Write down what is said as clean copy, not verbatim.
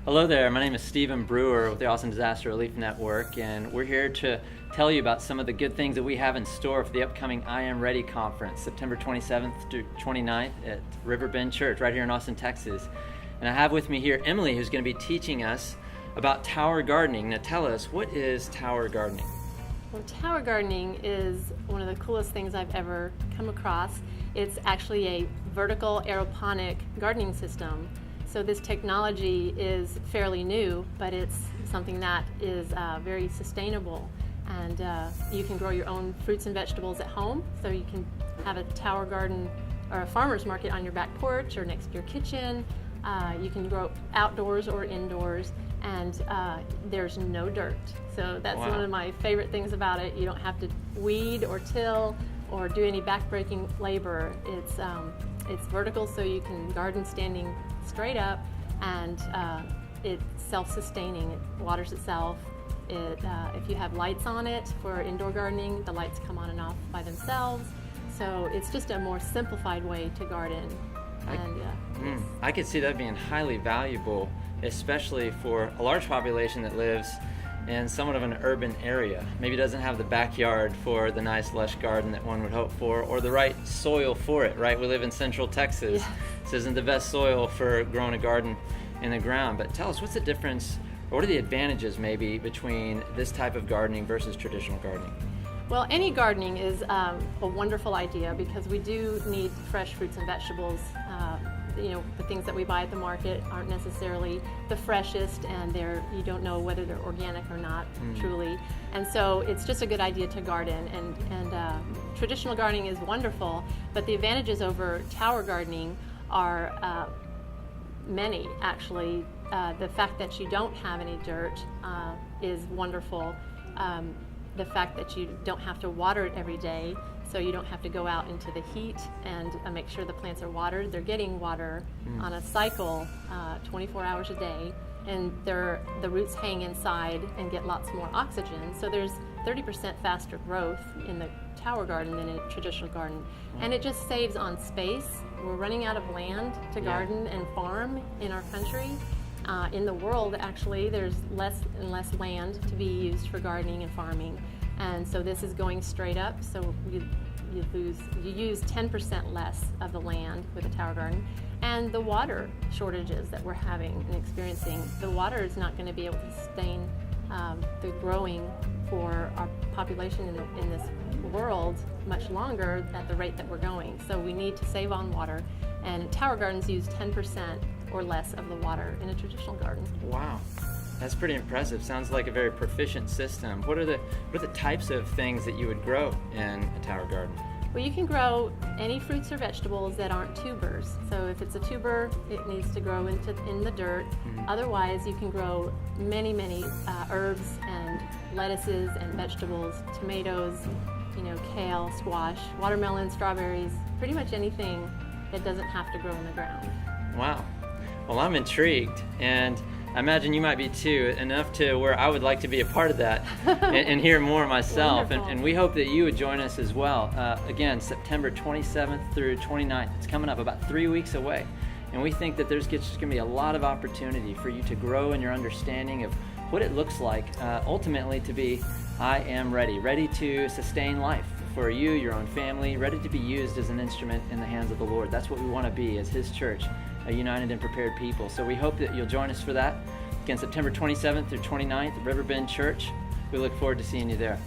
Hello there, my name is Stephen Brewer with the Austin Disaster Relief Network, and we're here to tell you about some of the good things that we have in store for the upcoming I Am Ready conference, September 27th to 29th at Riverbend Church, right here in Austin, Texas. And I have with me here Emily, who's going to be teaching us about tower gardening. Now tell us, what is tower gardening? Well, tower gardening is one of the coolest things I've ever come across. It's actually a vertical aeroponic gardening system. So this technology is fairly new, but it's something that is very sustainable. And you can grow your own fruits and vegetables at home. So you can have a tower garden or a farmer's market on your back porch or next to your kitchen. You can grow outdoors or indoors, and there's no dirt. So that's Wow. one of my favorite things about it. You don't have to weed or till or do any backbreaking labor. It's vertical, so you can garden standing straight up, and it's self-sustaining. It waters itself. If you have lights on it for indoor gardening, the lights come on and off by themselves. So it's just a more simplified way to garden. I could see that being highly valuable, especially for a large population that lives in somewhat of an urban area. Maybe doesn't have the backyard for the nice lush garden that one would hope for, or the right soil for it, right? We live in Central Texas. Yes. This isn't the best soil for growing a garden in the ground. But tell us, what's the difference, or what are the advantages maybe between this type of gardening versus traditional gardening? Well, any gardening is a wonderful idea because we do need fresh fruits and vegetables. The things that we buy at the market aren't necessarily the freshest, and you don't know whether they're organic or not, truly. And so it's just a good idea to garden. And traditional gardening is wonderful, but the advantages over tower gardening are many, actually. The fact that you don't have any dirt is wonderful. The fact that you don't have to water it every day, so you don't have to go out into the heat and make sure the plants are watered. They're getting water on a cycle 24 hours a day, and the roots hang inside and get lots more oxygen. So there's 30% faster growth in the tower garden than in a traditional garden. And it just saves on space. We're running out of land to garden and farm in our country. In the world, actually, there's less and less land to be used for gardening and farming, and so this is going straight up. So you use 10% less of the land with a tower garden, and the water shortages that we're having and experiencing, the water is not going to be able to sustain the growing for our population in this world much longer at the rate that we're going. So we need to save on water, and tower gardens use 10% or less of the water in a traditional garden. Wow, that's pretty impressive. Sounds like a very proficient system. What are the types of things that you would grow in a tower garden? Well, you can grow any fruits or vegetables that aren't tubers. So if it's a tuber, it needs to grow in the dirt. Otherwise, you can grow many herbs and lettuces and vegetables, tomatoes, kale, squash, watermelon, strawberries, pretty much anything that doesn't have to grow in the ground. Wow. Well, I'm intrigued, and I imagine you might be too, enough to where I would like to be a part of that and hear more myself. And we hope that you would join us as well. Again, September 27th through 29th. It's coming up about 3 weeks away. And we think that there's just going to be a lot of opportunity for you to grow in your understanding of what it looks like ultimately to be I am ready to sustain life for you, your own family, ready to be used as an instrument in the hands of the Lord. That's what we want to be as His church, a united and prepared people. So we hope that you'll join us for that. Again, September 27th through 29th at Riverbend Church. We look forward to seeing you there.